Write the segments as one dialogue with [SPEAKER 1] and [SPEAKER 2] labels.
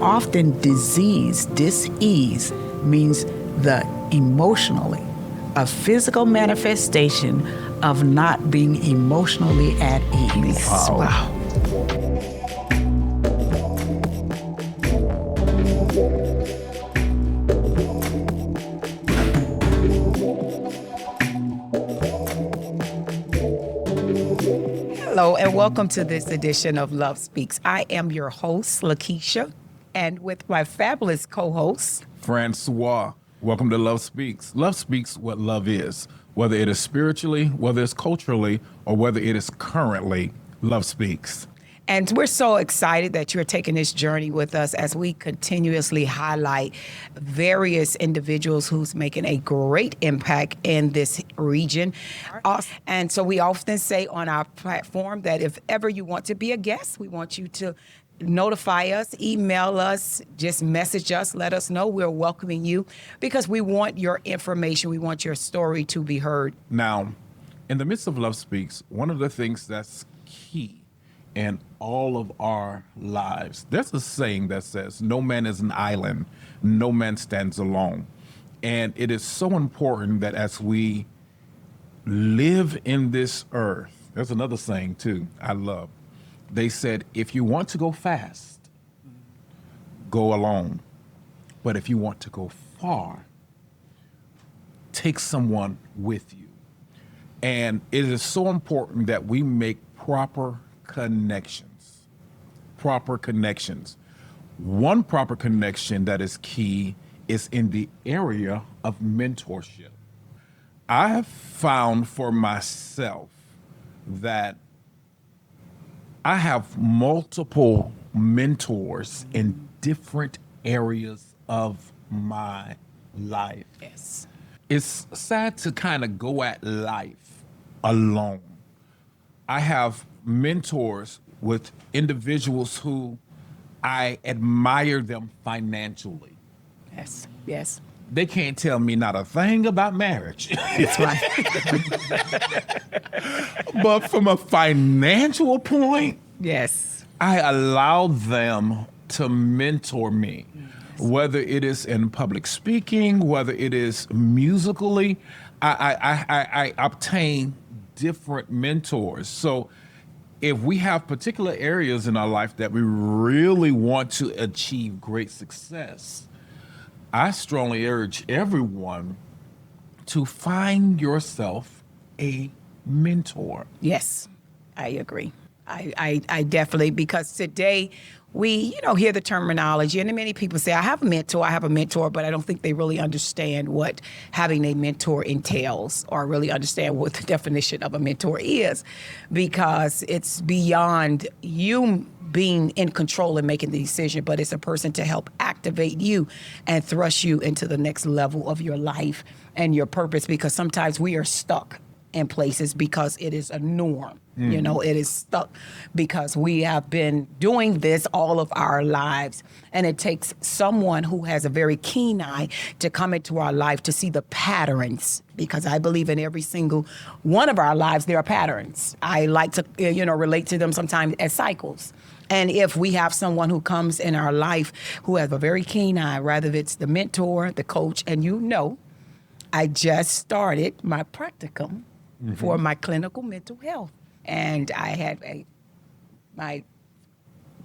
[SPEAKER 1] often dis-ease means the emotionally, a physical manifestation of not being emotionally at ease.
[SPEAKER 2] Wow.
[SPEAKER 1] Hello, and welcome to this edition of Love Speaks. I am your host, LaKisha, and with my fabulous co-host,
[SPEAKER 2] Francois. Welcome to Love Speaks. Love speaks what love is, whether it is spiritually, whether it's culturally, or whether it is currently. Love speaks.
[SPEAKER 1] and we're so excited that you're taking this journey with us as we continuously highlight various individuals who's making a great impact in this region. And so we often say on our platform that if ever you want to be a guest, we want you to notify us, email us, just message us, let us know. We're welcoming you because we want your information. We want your story to be heard.
[SPEAKER 2] Now, in the midst of Love Speaks, one of the things that's key in all of our lives, there's a saying that says, no man is an island, no man stands alone. And it is so important that as we live in this earth, there's another saying too, I love. They said, if you want to go fast, go alone. But if you want to go far, take someone with you. And it is so important that we make proper connections. Proper connections. One proper connection that is key is in the area of mentorship. I have found for myself that I have multiple mentors in different areas of my life.
[SPEAKER 1] Yes.
[SPEAKER 2] It's sad to kind of go at life alone. I have mentors with individuals who I admire them financially.
[SPEAKER 1] Yes. Yes.
[SPEAKER 2] They can't tell me not a thing about marriage.
[SPEAKER 1] That's right.
[SPEAKER 2] But from a financial point,
[SPEAKER 1] Yes.
[SPEAKER 2] I allow them to mentor me, whether it is in public speaking, whether it is musically. I obtain different mentors. So if we have particular areas in our life that we really want to achieve great success, I strongly urge everyone to find yourself a mentor.
[SPEAKER 1] Yes, I agree. I definitely, because today we, hear the terminology and many people say, I have a mentor, but I don't think they really understand what having a mentor entails or really understand what the definition of a mentor is, because it's beyond you being in control and making the decision, but it's a person to help activate you and thrust you into the next level of your life and your purpose, because sometimes we are stuck in places because it is a norm. It is stuck because we have been doing this all of our lives. And it takes someone who has a very keen eye to come into our life to see the patterns, because I believe in every single one of our lives, there are patterns. I like to, relate to them sometimes as cycles. And if we have someone who comes in our life who has a very keen eye, rather it's the mentor, the coach, and I just started my practicum for my clinical mental health. And I had my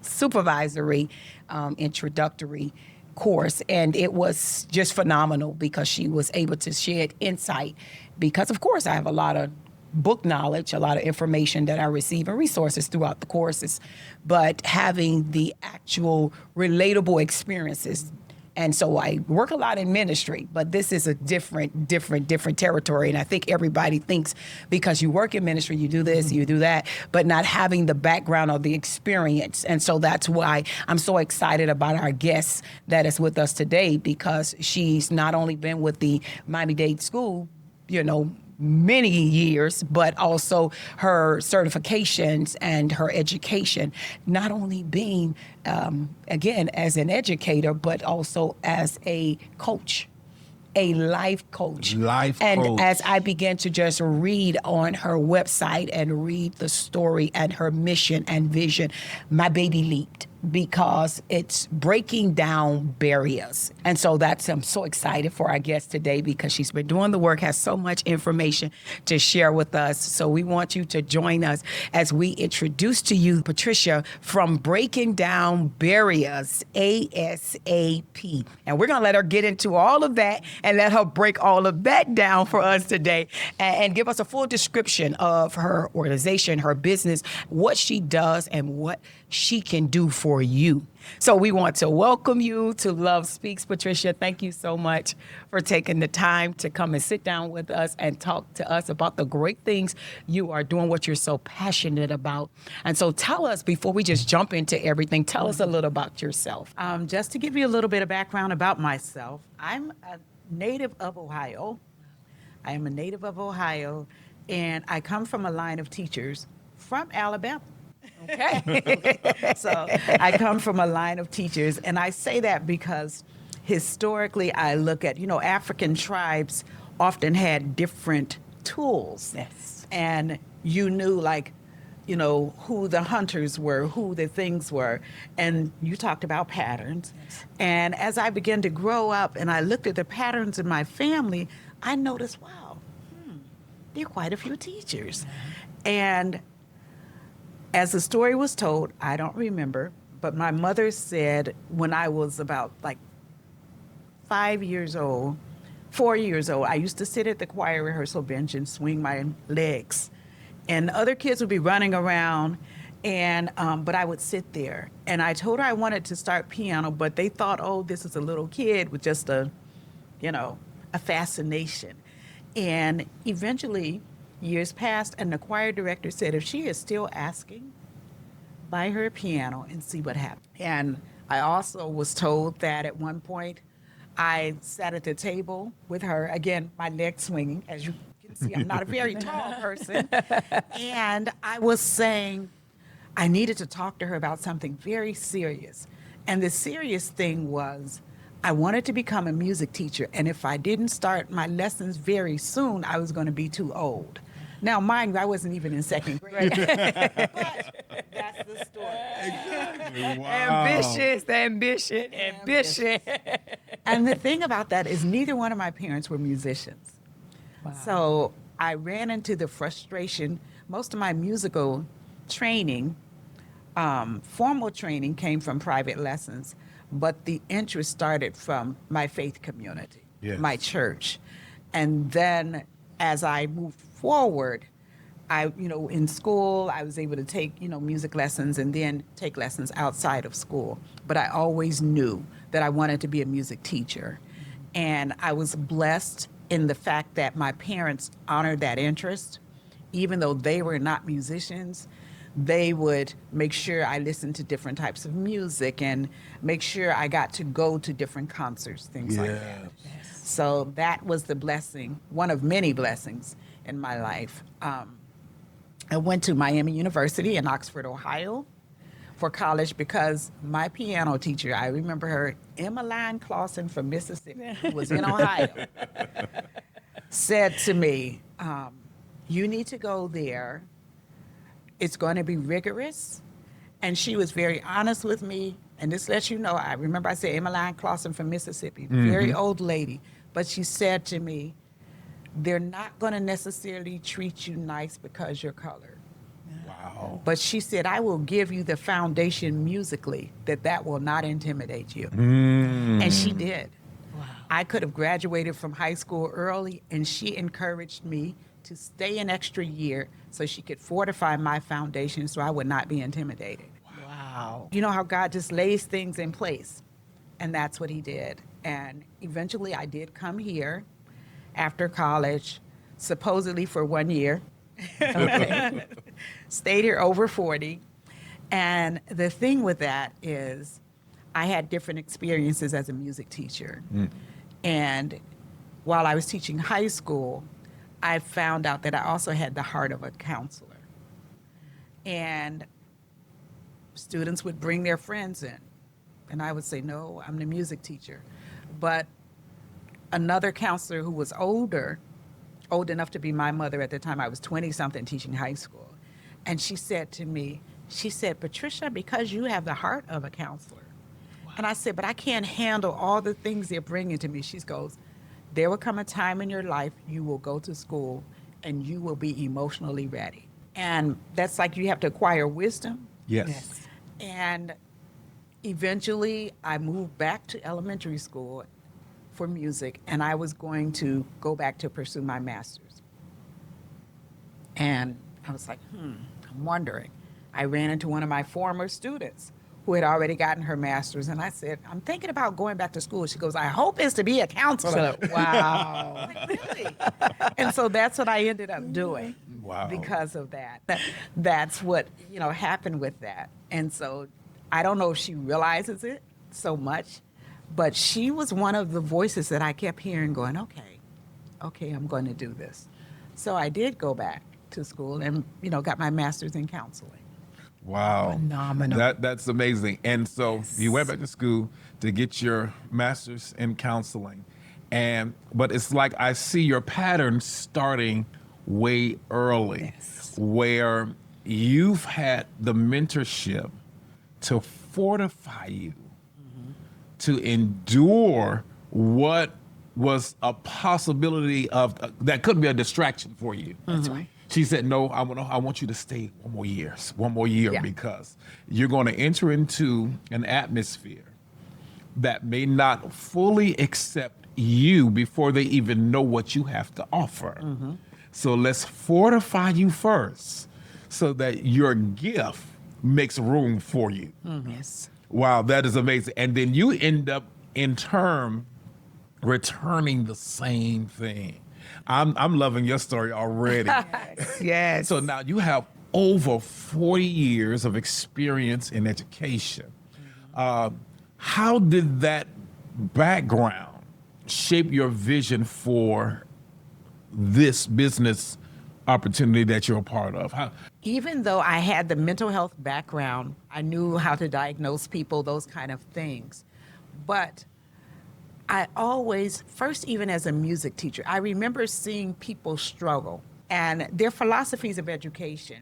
[SPEAKER 1] supervisory introductory course, and it was just phenomenal because she was able to shed insight, because of course I have a lot of book knowledge, a lot of information that I receive and resources throughout the courses, but having the actual relatable experiences. And so I work a lot in ministry, but this is a different territory. And I think everybody thinks because you work in ministry, you do this, you do that, but not having the background or the experience. And so that's why I'm so excited about our guest that is with us today, because she's not only been with the Miami-Dade School, many years, but also her certifications and her education, not only being, again, as an educator, but also as a coach, a life coach. And as I began to just read on her website and read the story and her mission and vision, my baby leaped. because it's breaking down barriers. And so I'm so excited for our guest today because she's been doing the work, has so much information to share with us. So we want you to join us as we introduce to you Patricia from Breaking Down Barriers, A.S.A.P. And we're going to let her get into all of that and let her break all of that down for us today and give us a full description of her organization, her business, what she does, and what she can do for you. So we want to welcome you to Love Speaks. Patricia, thank you so much for taking the time to come and sit down with us and talk to us about the great things you are doing, what you're so passionate about. And so tell us, before we just jump into everything, tell us a little about yourself.
[SPEAKER 3] Just to give you a little bit of background about myself, I'm a native of Ohio. I am a native of Ohio, and I come from a line of teachers from Alabama.
[SPEAKER 1] Okay.
[SPEAKER 3] So I come from a line of teachers, and I say that because historically I look at, African tribes often had different tools.
[SPEAKER 1] Yes.
[SPEAKER 3] And you knew, who the hunters were, who the things were. And you talked about patterns.
[SPEAKER 1] Yes.
[SPEAKER 3] And as I began to grow up and I looked at the patterns in my family, I noticed, wow, there are quite a few teachers. And as the story was told, I don't remember, but my mother said when I was about 4 years old, I used to sit at the choir rehearsal bench and swing my legs. And other kids would be running around, and but I would sit there. And I told her I wanted to start piano, but they thought, oh, this is a little kid with just a fascination. And eventually, years passed, and the choir director said, if she is still asking, buy her a piano and see what happens. And I also was told that at one point, I sat at the table with her, again, my legs swinging. As you can see, I'm not a very tall person. And I was saying I needed to talk to her about something very serious. And the serious thing was, I wanted to become a music teacher, and if I didn't start my lessons very soon, I was going to be too old. Now, mind you, I wasn't even in second grade. But that's the story.
[SPEAKER 2] Wow.
[SPEAKER 1] Ambition.
[SPEAKER 3] And the thing about that is neither one of my parents were musicians.
[SPEAKER 1] Wow.
[SPEAKER 3] So I ran into the frustration. Most of my musical training, formal training, came from private lessons, but the interest started from my faith community,
[SPEAKER 2] Yes.
[SPEAKER 3] my church. And then as I moved forward, in school, I was able to take, music lessons and then take lessons outside of school. But I always knew that I wanted to be a music teacher. And I was blessed in the fact that my parents honored that interest. Even though they were not musicians, they would make sure I listened to different types of music and make sure I got to go to different concerts, things like that.
[SPEAKER 1] Yes.
[SPEAKER 3] So that was the blessing, one of many blessings in my life. I went to Miami University in Oxford, Ohio for college because my piano teacher, I remember her, Emmeline Clausen from Mississippi, who was in Ohio, said to me, you need to go there. It's going to be rigorous. And she was very honest with me. And this lets you know, I remember I said Emmeline Clausen from Mississippi, very old lady. But she said to me, they're not going to necessarily treat you nice because you're colored.
[SPEAKER 2] Wow.
[SPEAKER 3] But she said, I will give you the foundation musically that will not intimidate you. And she did.
[SPEAKER 1] Wow.
[SPEAKER 3] I could have graduated from high school early, and she encouraged me to stay an extra year so she could fortify my foundation so I would not be intimidated.
[SPEAKER 1] Wow.
[SPEAKER 3] You know how God just lays things in place, and that's what he did. And eventually I did come here after college, supposedly for 1 year. Okay. Stayed here over 40. And the thing with that is I had different experiences as a music teacher. And while I was teaching high school, I found out that I also had the heart of a counselor. And students would bring their friends in. And I would say, no, I'm the music teacher. But another counselor who was old enough to be my mother at the time, I was 20-something teaching high school. And she said to me, She said, Patricia, because you have the heart of a counselor. And I said, but I can't handle all the things they're bringing to me. She goes, there will come a time in your life you will go to school and you will be emotionally ready. And that's like you have to acquire wisdom.
[SPEAKER 2] Yes.
[SPEAKER 3] And eventually I moved back to elementary school for music, and I was going to go back to pursue my master's. And I was like, I'm wondering. I ran into one of my former students who had already gotten her master's, and I said, I'm thinking about going back to school. She goes, I hope it's to be a counselor.
[SPEAKER 1] Wow.
[SPEAKER 3] I'm like, really? And so that's what I ended up doing.
[SPEAKER 2] Wow.
[SPEAKER 3] Because of that. That's what, happened with that. And so I don't know if she realizes it so much, but she was one of the voices that I kept hearing going, okay, I'm going to do this. So I did go back to school and, got my master's in counseling.
[SPEAKER 2] Wow.
[SPEAKER 1] Phenomenal.
[SPEAKER 2] That's amazing. And so you went back to school to get your master's in counseling. But it's like I see your pattern starting way early, where you've had the mentorship to fortify you to endure what was a possibility of that could be a distraction for you.
[SPEAKER 1] That's right.
[SPEAKER 2] She said, no, I want you to stay one more year,
[SPEAKER 3] Yeah.
[SPEAKER 2] because you're going to enter into an atmosphere that may not fully accept you before they even know what you have to offer. So let's fortify you first so that your gift makes room for you.
[SPEAKER 1] Yes.
[SPEAKER 2] Wow, that is amazing. And then you end up, in turn, returning the same thing. I'm loving your story already.
[SPEAKER 1] Yes.
[SPEAKER 2] So now you have over 40 years of experience in education. How did that background shape your vision for this business opportunity that you're a part of?
[SPEAKER 3] Even though I had the mental health background, I knew how to diagnose people, those kind of things. But I always, first, even as a music teacher, I remember seeing people struggle and their philosophies of education.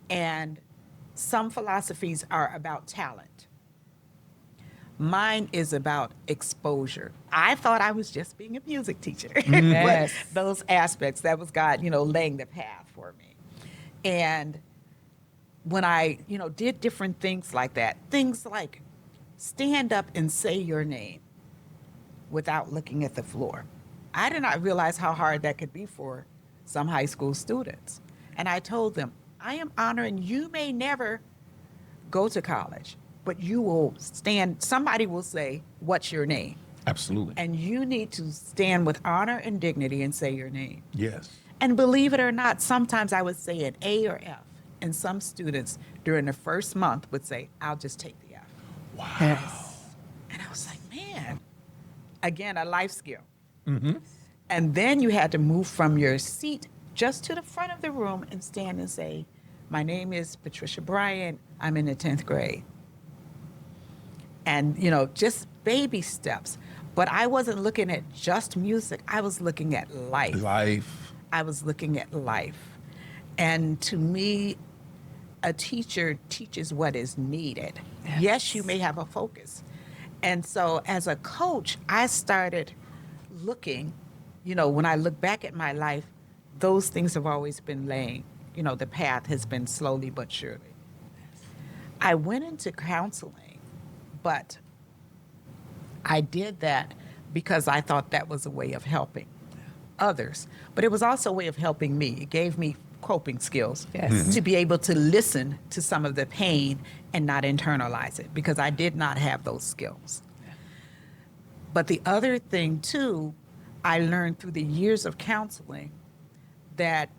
[SPEAKER 3] And some philosophies are about talent. Mine is about exposure. I thought I was just being a music teacher.
[SPEAKER 1] Yes.
[SPEAKER 3] But those aspects, that was God, laying the path for me. And when I, did different things like that, things like stand up and say your name without looking at the floor. I did not realize how hard that could be for some high school students. And I told them, I am honoring, you may never go to college, but you will stand, somebody will say, what's your name?
[SPEAKER 2] Absolutely.
[SPEAKER 3] And you need to stand with honor and dignity and say your name.
[SPEAKER 2] Yes.
[SPEAKER 3] And believe it or not, sometimes I would say an A or F. And some students during the first month would say, I'll just take the F.
[SPEAKER 2] Wow.
[SPEAKER 1] Yes.
[SPEAKER 3] And I was like, man, again, a life skill. And then you had to move from your seat just to the front of the room and stand and say, my name is Patricia Bryant. I'm in the 10th grade. And, just baby steps. But I wasn't looking at just music. I was looking at life. I was looking at life. And to me, a teacher teaches what is needed. Yes, you may have a focus. And so as a coach, I started looking, when I look back at my life, those things have always been laying. The path has been slowly but surely. I went into counseling, but I did that because I thought that was a way of helping others. But it was also a way of helping me. It gave me coping skills to be able to listen to some of the pain and not internalize it, because I did not have those skills. But the other thing, too, I learned through the years of counseling that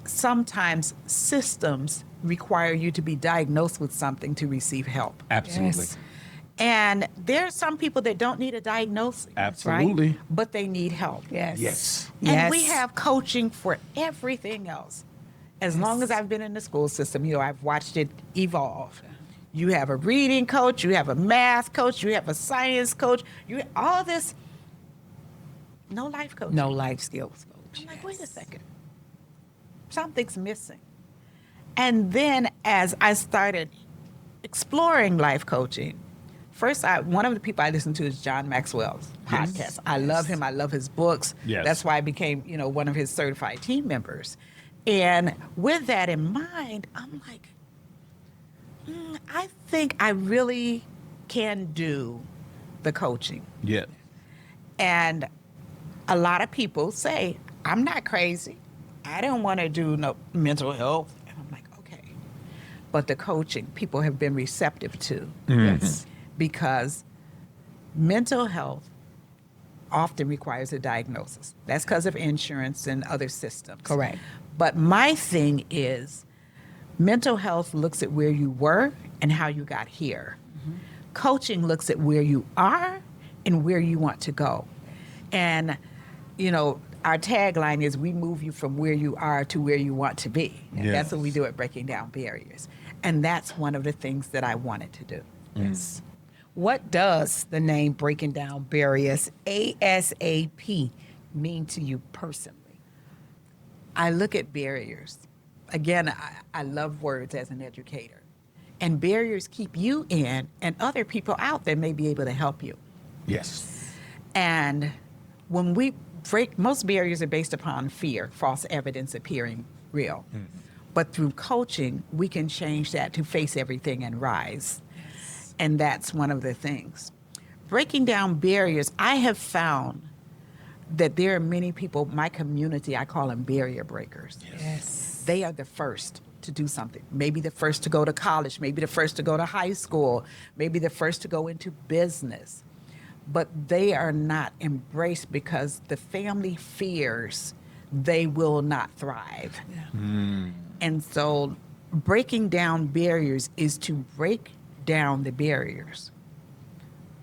[SPEAKER 3] sometimes systems require you to be diagnosed with something to receive help.
[SPEAKER 2] Absolutely.
[SPEAKER 1] Yes.
[SPEAKER 3] And there are some people that don't need a diagnosis.
[SPEAKER 2] Absolutely.
[SPEAKER 3] Right? But they need help.
[SPEAKER 1] Yes.
[SPEAKER 2] Yes.
[SPEAKER 3] And we have coaching for everything else. As long as I've been in the school system, I've watched it evolve. You have a reading coach, you have a math coach, you have a science coach, all this, no life coaching.
[SPEAKER 1] No life skills coach.
[SPEAKER 3] I'm like, wait a second. Something's missing. And then as I started exploring life coaching, first, one of the people I listened to is John Maxwell's podcast.
[SPEAKER 2] Yes.
[SPEAKER 3] I love him. I love his books.
[SPEAKER 2] Yes.
[SPEAKER 3] That's why I became, one of his certified team members. And with that in mind, I'm like, I think I really can do the coaching.
[SPEAKER 2] Yeah.
[SPEAKER 3] And a lot of people say, I'm not crazy. I don't want to do no mental health. And I'm like, okay. But the coaching, people have been receptive to. Yes. Because mental health often requires a diagnosis. That's because of insurance and other systems.
[SPEAKER 1] Correct.
[SPEAKER 3] But my thing is, mental health looks at where you were and how you got here. Mm-hmm. Coaching looks at where you are and where you want to go. And, our tagline is, we move you from where you are to where you want to be. And that's what we do at Breaking Down Barriers. And that's one of the things that I wanted to do. Yes.
[SPEAKER 1] What does the name Breaking Down Barriers, A.S.A.P, mean to you personally?
[SPEAKER 3] I look at barriers. Again, I love words as an educator. And barriers keep you in and other people out that may be able to help you.
[SPEAKER 2] Yes.
[SPEAKER 3] And when we break, most barriers are based upon fear, false evidence appearing real. Mm-hmm. But through coaching, we can change that to face everything and rise. Yes. And that's one of the things. Breaking down barriers, I have found that there are many people, my community, I call them barrier breakers.
[SPEAKER 1] Yes.
[SPEAKER 3] They are the first to do something. Maybe the first to go to college, maybe the first to go to high school, maybe the first to go into business. But they are not embraced because the family fears they will not thrive. Yeah. And so breaking down barriers is to break down the barriers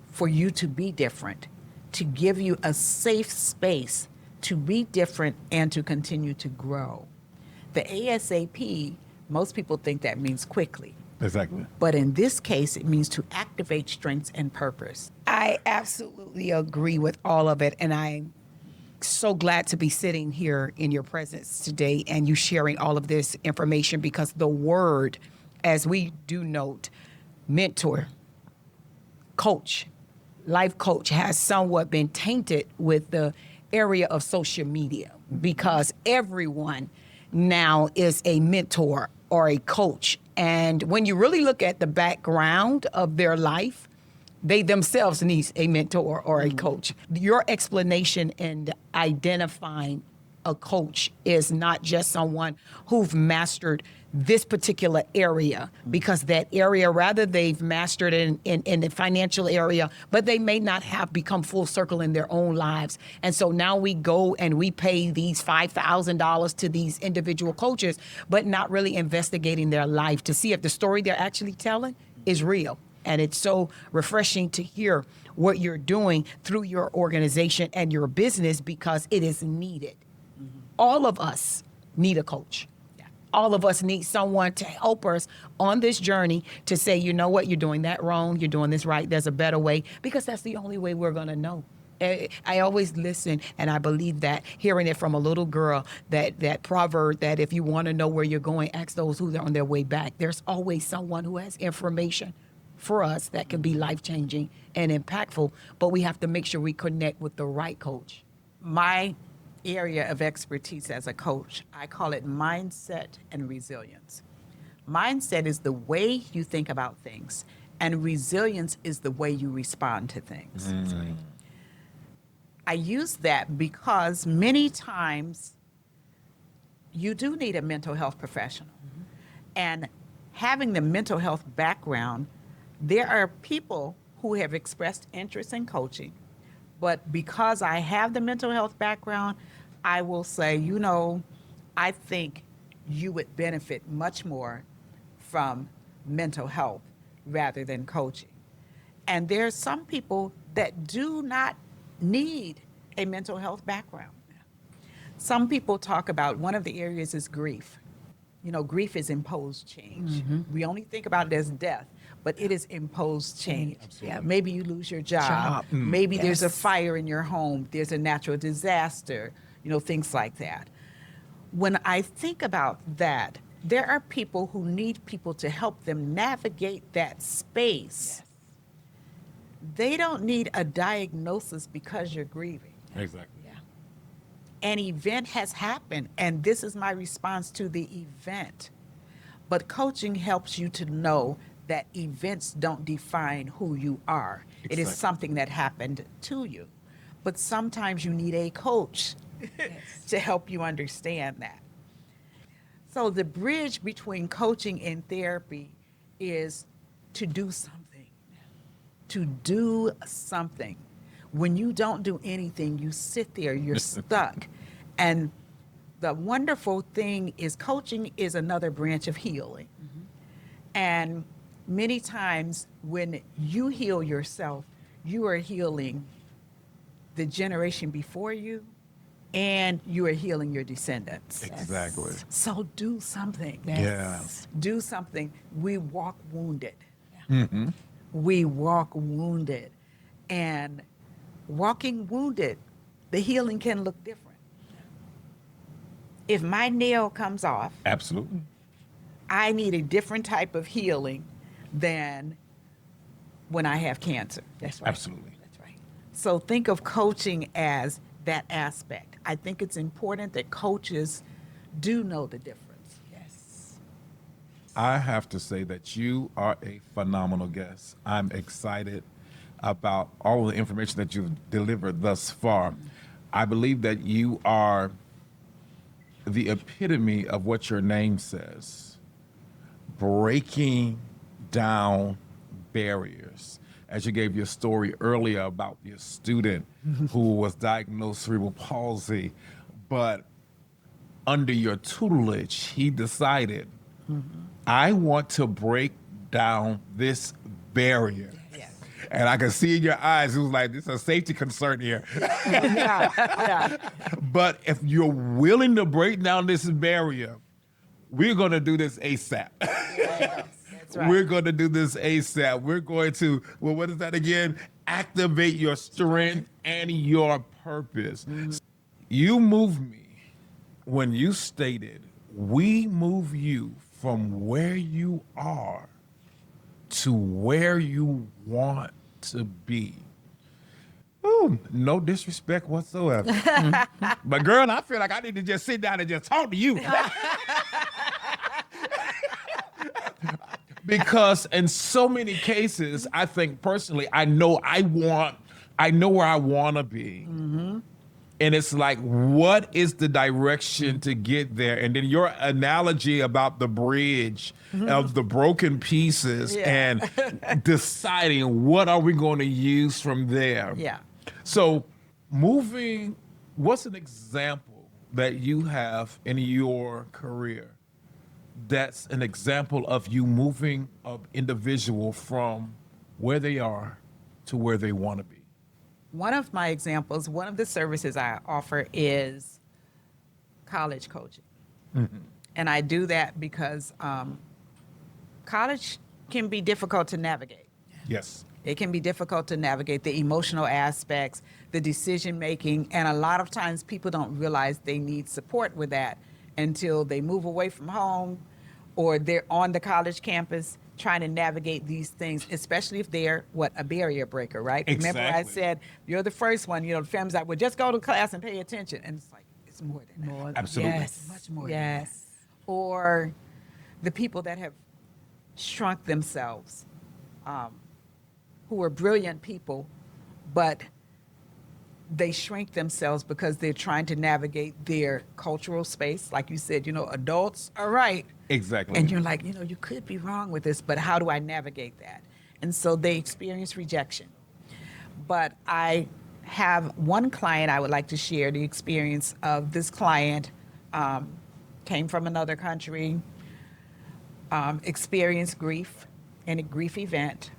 [SPEAKER 3] for you to be different, to give you a safe space to be different and to continue to grow. The A.S.A.P, most people think that means quickly.
[SPEAKER 2] Exactly.
[SPEAKER 3] But in this case, it means to activate strengths and purpose.
[SPEAKER 1] I absolutely agree with all of it. And I'm so glad to be sitting here in your presence today and you sharing all of this information, because the word, as we do note, mentor, coach, life coach, has somewhat been tainted with the area of social media, because everyone now is a mentor or a coach. And when you really look at the background of their life, they themselves need a mentor or a coach. Your explanation in identifying a coach is not just someone who've mastered this particular area, because that area, rather they've mastered in the financial area, but they may not have become full circle in their own lives. And so now we go and we pay these $5,000 to these individual coaches, but not really investigating their life to see if the story they're actually telling is real. And it's so refreshing to hear what you're doing through your organization and your business, because it is needed. Mm-hmm. All of us need a coach. All of us need someone to help us on this journey to say, you know what, you're doing that wrong, you're doing this right, there's a better way, because that's the only way we're going to know. I always listen, and I believe that, hearing it from a little girl, that proverb that if you want to know where you're going, ask those who are on their way back. There's always someone who has information for us that can be life-changing and impactful, but we have to make sure we connect with the right coach.
[SPEAKER 3] My area of expertise as a coach, I call it mindset and resilience. Mindset is the way you think about things, and resilience is the way you respond to things. Mm. I use that because many times you do need a mental health professional. Mm-hmm. And having the mental health background, there are people who have expressed interest in coaching, but because I have the mental health background, I will say, I think you would benefit much more from mental health rather than coaching. And there are some people that do not need a mental health background. Some people talk about, one of the areas is grief. Grief is imposed change. Mm-hmm. We only think about it as death, but it is imposed change. Yeah. Maybe you lose your job. Maybe there's a fire in your home. There's a natural disaster, things like that. When I think about that, there are people who need people to help them navigate that space. They don't need a diagnosis because you're grieving.
[SPEAKER 2] Exactly.
[SPEAKER 1] Yeah.
[SPEAKER 3] An event has happened, and this is my response to the event. But coaching helps you to know that events don't define who you are. It is
[SPEAKER 2] Exactly.
[SPEAKER 3] something that happened to you. But sometimes you need a coach to help you understand that. So the bridge between coaching and therapy is to do something. To do something. When you don't do anything, you sit there, you're stuck. And the wonderful thing is coaching is another branch of healing. And many times when you heal yourself, you are healing the generation before you, and you are healing your descendants.
[SPEAKER 2] Exactly.
[SPEAKER 3] So do something.
[SPEAKER 2] Yeah.
[SPEAKER 3] Do something. We walk wounded.
[SPEAKER 2] Mm-hmm.
[SPEAKER 3] We walk wounded. And walking wounded, the healing can look different. If my nail comes off,
[SPEAKER 2] Absolutely.
[SPEAKER 3] I need a different type of healing than when I have cancer.
[SPEAKER 1] That's right.
[SPEAKER 2] Absolutely.
[SPEAKER 1] That's right.
[SPEAKER 3] So think of coaching as that aspect. I think it's important that coaches do know the difference.
[SPEAKER 1] Yes.
[SPEAKER 2] I have to say that you are a phenomenal guest. I'm excited about all of the information that you've delivered thus far. I believe that you are the epitome of what your name says, breaking down barriers. As you gave your story earlier about your student who was diagnosed cerebral palsy, but under your tutelage, he decided, I want to break down this barrier.
[SPEAKER 3] Yes.
[SPEAKER 2] And I can see in your eyes, it was like, this is a safety concern here.
[SPEAKER 3] Yeah.
[SPEAKER 2] But if you're willing to break down this barrier, we're going to do this A.S.A.P.
[SPEAKER 3] That's right.
[SPEAKER 2] We're going to do this A.S.A.P. We're going to, well, what is that again? Activate your strength and your purpose. You moved me when you stated, we move you from where you are to where you want to be. Ooh, no disrespect whatsoever. But girl, I feel like I need to just sit down and just talk to you. Because in so many cases, I think personally, I know where I want to be. And it's like, what is the direction to get there? And then your analogy about the bridge of the broken pieces and deciding what are we going to use from there.
[SPEAKER 3] Yeah.
[SPEAKER 2] So what's an example that you have in your career that's an example of you moving an individual from where they are to where they want to be?
[SPEAKER 3] One of my examples, one of the services I offer is college coaching. And I do that because college can be difficult to navigate.
[SPEAKER 2] Yes.
[SPEAKER 3] It can be difficult to navigate the emotional aspects, the decision making, and a lot of times people don't realize they need support with that until they move away from home or they're on the college campus trying to navigate these things, especially if they're a barrier breaker, right? Remember I
[SPEAKER 2] Exactly.
[SPEAKER 3] said, you're the first one, the family's like, well, just go to class and pay attention. And it's like, it's more than that.
[SPEAKER 2] Absolutely.
[SPEAKER 1] Yes.
[SPEAKER 3] Much more.
[SPEAKER 1] Yes.
[SPEAKER 3] Or the people that have shrunk themselves, who are brilliant people, but they shrink themselves because they're trying to navigate their cultural space. Like you said, adults are right.
[SPEAKER 2] Exactly.
[SPEAKER 3] And you're like, you could be wrong with this, but how do I navigate that? And so they experience rejection. But I have one client I would like to share the experience of. This client came from another country, experienced grief in a grief event,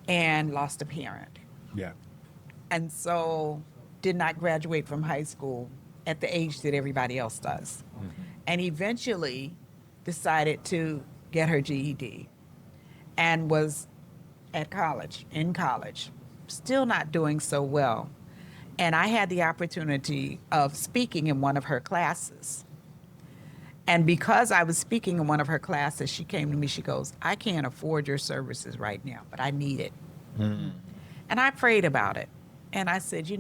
[SPEAKER 3] and lost a parent.
[SPEAKER 2] Yeah.
[SPEAKER 3] And so did not graduate from high school at the age that everybody else does. And eventually decided to get her GED and was in college, still not doing so well. And I had the opportunity of speaking in one of her classes. And because I was speaking in one of her classes, she came to me, she goes, I can't afford your services right now, but I need it. And I prayed about it. And I said,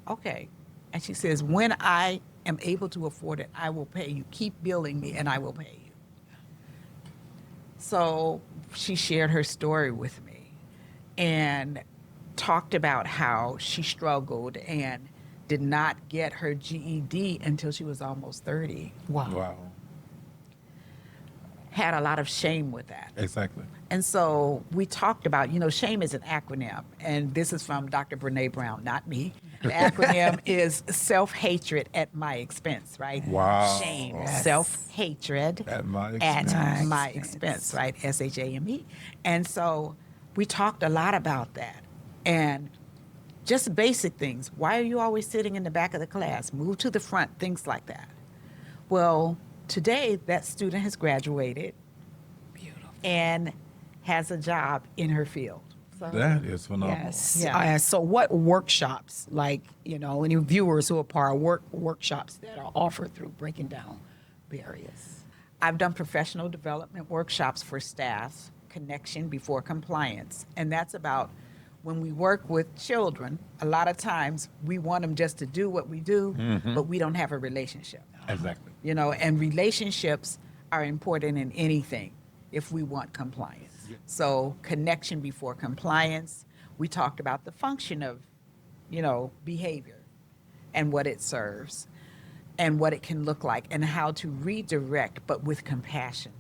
[SPEAKER 3] okay. And she says, when I am able to afford it, I will pay you. Keep billing me and I will pay you. So she shared her story with me and talked about how she struggled and did not get her GED until she was almost 30.
[SPEAKER 2] Wow.
[SPEAKER 3] Had a lot of shame with that.
[SPEAKER 2] Exactly.
[SPEAKER 3] And so we talked about, shame is an acronym. And this is from Dr. Brene Brown, not me. The acronym is self-hatred at my expense, right?
[SPEAKER 2] Wow.
[SPEAKER 3] Shame,
[SPEAKER 1] Yes.
[SPEAKER 3] self-hatred
[SPEAKER 2] At my expense.
[SPEAKER 3] at my expense, right? SHAME. And so we talked a lot about that. And just basic things. Why are you always sitting in the back of the class? Move to the front, things like that. Well, today that student has graduated and has a job in her field. So,
[SPEAKER 2] That is phenomenal.
[SPEAKER 1] Yes.
[SPEAKER 3] Yeah.
[SPEAKER 1] So what workshops, like, any viewers who are part of workshops that are offered through Breaking Down Barriers?
[SPEAKER 3] I've done professional development workshops for staff, connection before compliance. And that's about when we work with children, a lot of times we want them just to do what we do, but we don't have a relationship.
[SPEAKER 2] Exactly.
[SPEAKER 3] And relationships are important in anything if we want compliance. So connection before compliance. We talked about the function of, behavior and what it serves and what it can look like and how to redirect, but with compassion,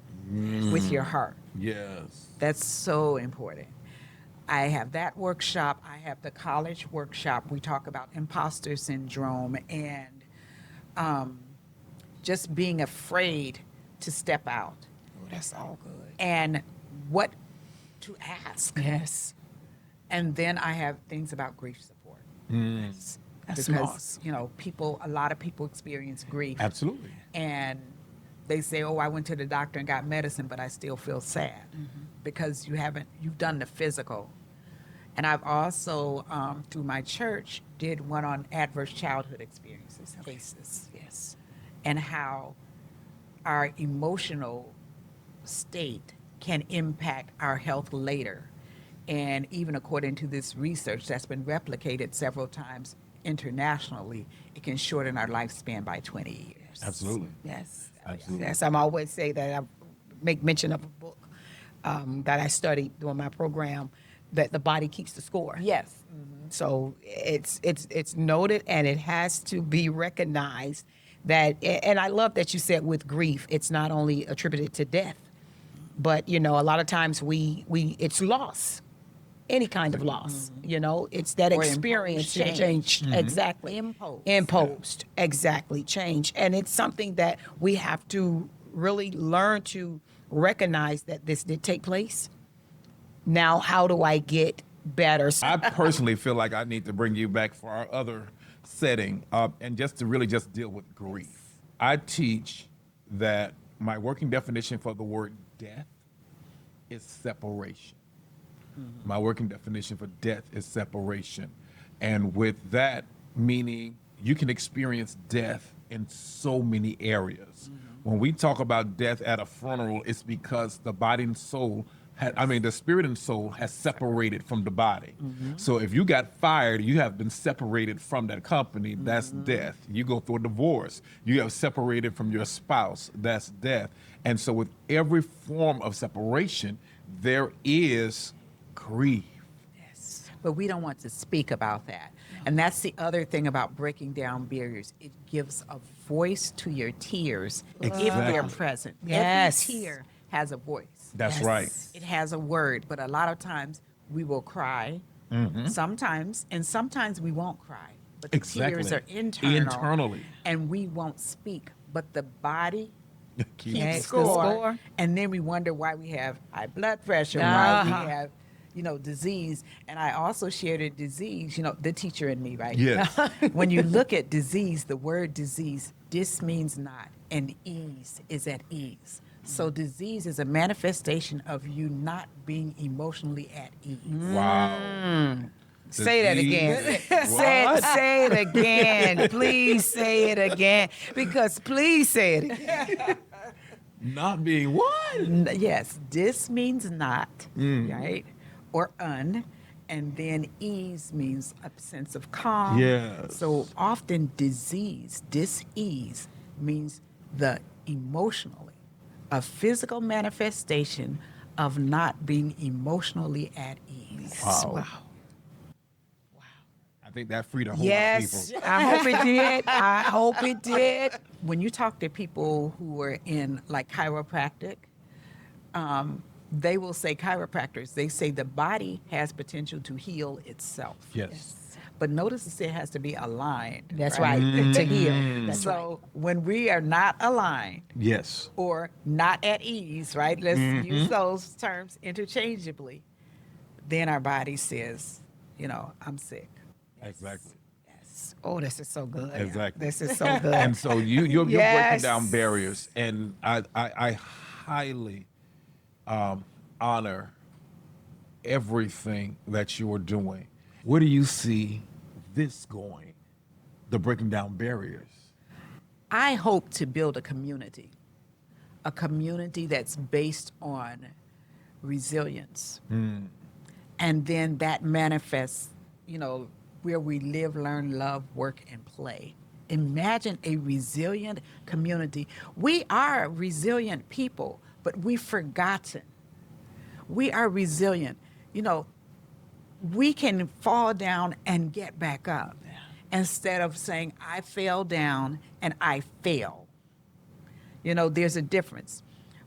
[SPEAKER 3] with your heart.
[SPEAKER 2] Yes.
[SPEAKER 3] That's so important. I have that workshop. I have the college workshop. We talk about imposter syndrome and just being afraid to step out
[SPEAKER 1] Oh, that's all good.
[SPEAKER 3] and what to ask.
[SPEAKER 1] Yes.
[SPEAKER 3] And then I have things about grief support.
[SPEAKER 1] That's
[SPEAKER 3] Because,
[SPEAKER 1] awesome.
[SPEAKER 3] a lot of people experience grief.
[SPEAKER 2] Absolutely.
[SPEAKER 3] And they say, oh, I went to the doctor and got medicine, but I still feel sad because you've done the physical. And I've also, through my church, did one on adverse childhood experiences, cases,
[SPEAKER 1] Yes.
[SPEAKER 3] and how our emotional state can impact our health later. And even according to this research that's been replicated several times internationally, it can shorten our lifespan by 20 years.
[SPEAKER 2] Absolutely.
[SPEAKER 1] Yes.
[SPEAKER 2] Absolutely.
[SPEAKER 1] Yes. I'm always say that I make mention of a book that I studied during my program, that the body keeps the score.
[SPEAKER 3] Yes.
[SPEAKER 1] So it's noted, and it has to be recognized that. And I love that you said with grief, it's not only attributed to death, but a lot of times we it's loss, any kind of loss. It's that
[SPEAKER 3] Or
[SPEAKER 1] experience
[SPEAKER 3] imposed
[SPEAKER 1] change. Exactly. Imposed. Exactly. Change, and it's something that we have to really learn to recognize that this did take place. Now, how do I get better?
[SPEAKER 2] I personally feel like I need to bring you back for our other setting and just to really just deal with grief. I teach that my working definition for the word death is separation. My working definition for death is separation. And with that, meaning you can experience death in so many areas. When we talk about death at a funeral, it's because the body and soul the spirit and soul has separated from the body. So if you got fired, you have been separated from that company, that's death. You go through a divorce, you have separated from your spouse, that's death. And so with every form of separation, there is grief.
[SPEAKER 3] But we don't want to speak about that. And that's the other thing about breaking down barriers. It gives a voice to your tears if they're present.
[SPEAKER 1] Yes.
[SPEAKER 3] Every tear has a voice.
[SPEAKER 2] That's right.
[SPEAKER 3] It has a word, but a lot of times we will cry. Sometimes we won't cry. But the tears are internal.
[SPEAKER 2] Internally.
[SPEAKER 3] And we won't speak. But the body keeps
[SPEAKER 1] Keeps the
[SPEAKER 3] score.
[SPEAKER 1] score.
[SPEAKER 3] And then we wonder why we have high blood pressure, why we have disease. And I also shared a disease, the teacher in me, right?
[SPEAKER 2] Yes.
[SPEAKER 3] When you look at disease, the word disease, dis means not, and ease is at ease. So disease is a manifestation of you not being emotionally at ease.
[SPEAKER 2] Wow.
[SPEAKER 1] Say that again. Say it again. Please say it again. Because please say it again.
[SPEAKER 2] Not being what?
[SPEAKER 3] Yes, dis means not, right? Or un. And then ease means a sense of calm.
[SPEAKER 2] Yes.
[SPEAKER 3] So often disease, dis-ease, means the emotionally, a physical manifestation of not being emotionally at ease.
[SPEAKER 2] Wow. I think that freed a whole
[SPEAKER 1] Yes,
[SPEAKER 2] lot of people.
[SPEAKER 1] I hope it did. I hope it did.
[SPEAKER 3] When you talk to people who are in like chiropractic, they will say, chiropractors, they say the body has potential to heal itself.
[SPEAKER 2] Yes.
[SPEAKER 3] But notice it has to be aligned.
[SPEAKER 1] That's right. To heal. That's
[SPEAKER 3] So when we are not aligned
[SPEAKER 2] Yes.
[SPEAKER 3] or not at ease, right? Let's use those terms interchangeably. Then our body says, I'm sick.
[SPEAKER 2] Exactly.
[SPEAKER 1] Yes. Oh, this is so good.
[SPEAKER 2] Exactly.
[SPEAKER 1] This is so good.
[SPEAKER 2] And so you're breaking
[SPEAKER 1] Yes.
[SPEAKER 2] down barriers, and I highly honor everything that you are doing. Where do you see this going? The breaking down barriers.
[SPEAKER 3] I hope to build a community that's based on resilience. And then that manifests, where we live, learn, love, work, and play. Imagine a resilient community. We are resilient people, but we've forgotten. We are resilient. We can fall down and get back up instead of saying, I fell down and I fail. There's a difference.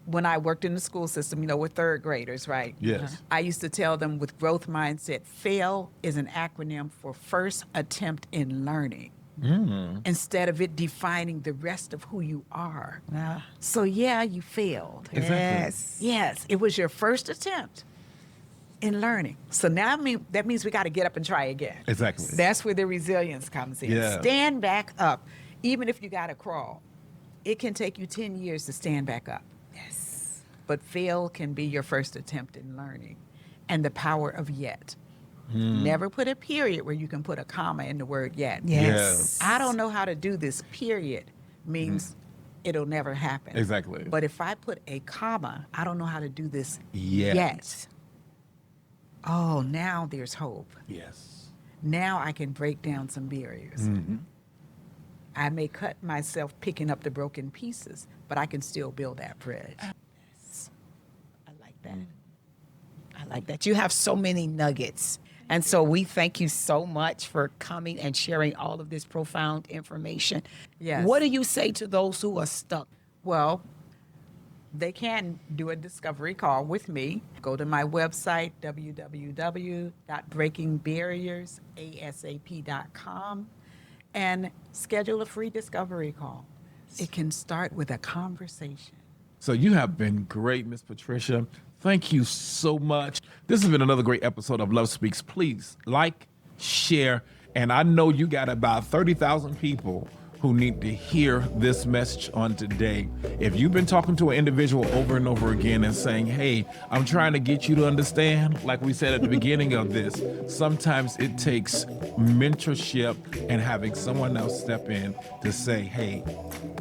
[SPEAKER 3] When I worked in the school system, with third graders, right?
[SPEAKER 2] Yes.
[SPEAKER 3] I used to tell them with growth mindset, FAIL is an acronym for first attempt in learning. Instead of it defining the rest of who you are.
[SPEAKER 1] Yeah.
[SPEAKER 3] So yeah, you failed.
[SPEAKER 2] Exactly.
[SPEAKER 1] Yes.
[SPEAKER 3] Yes, it was your first attempt in learning. So now that means we got to get up and try again.
[SPEAKER 2] Exactly.
[SPEAKER 3] That's where the resilience comes in.
[SPEAKER 2] Yeah.
[SPEAKER 3] Stand back up. Even if you got to crawl, it can take you 10 years to stand back up.
[SPEAKER 1] Yes.
[SPEAKER 3] But fail can be your first attempt in learning. And the power of yet. Never put a period where you can put a comma in the word yet.
[SPEAKER 1] Yes.
[SPEAKER 3] I don't know how to do this, period, means it'll never happen.
[SPEAKER 2] Exactly.
[SPEAKER 3] But if I put a comma, I don't know how to do this
[SPEAKER 2] Yet.
[SPEAKER 3] yet. Oh, now there's hope.
[SPEAKER 2] Yes.
[SPEAKER 3] Now I can break down some barriers. I may cut myself picking up the broken pieces, but I can still build that bridge.
[SPEAKER 1] I like that. I like that. You have so many nuggets. And so we thank you so much for coming and sharing all of this profound information.
[SPEAKER 3] Yes.
[SPEAKER 1] What do you say to those who are stuck?
[SPEAKER 3] Well, they can do a discovery call with me. Go to my website, www.breakingbarriersasap.com, and schedule a free discovery call. It can start with a conversation.
[SPEAKER 2] So you have been great, Miss Patricia. Thank you so much. This has been another great episode of Love Speaks. Please like, share, and I know you got about 30,000 people who need to hear this message on today. If you've been talking to an individual over and over again and saying, hey, I'm trying to get you to understand, like we said at the beginning of this, sometimes it takes mentorship and having someone else step in to say, hey,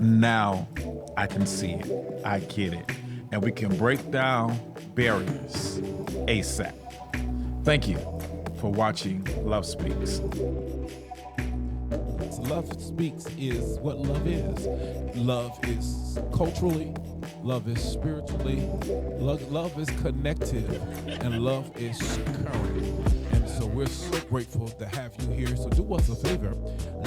[SPEAKER 2] now I can see it, I get it, and we can break down barriers A.S.A.P. Thank you for watching Love Speaks. Love Speaks is what love is. Love is culturally, love is spiritually, love is connective, and love is current. And so we're so grateful to have you here. So do us a favor,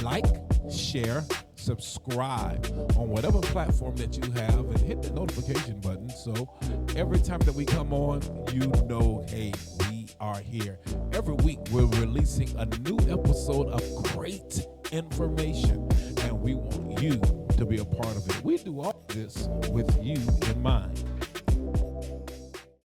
[SPEAKER 2] like, share, subscribe on whatever platform that you have, and hit the notification button so every time that we come on, you know, hey, we are here. Every week we're releasing a new episode of great information, and we want you to be a part of it. We do all this with you in mind.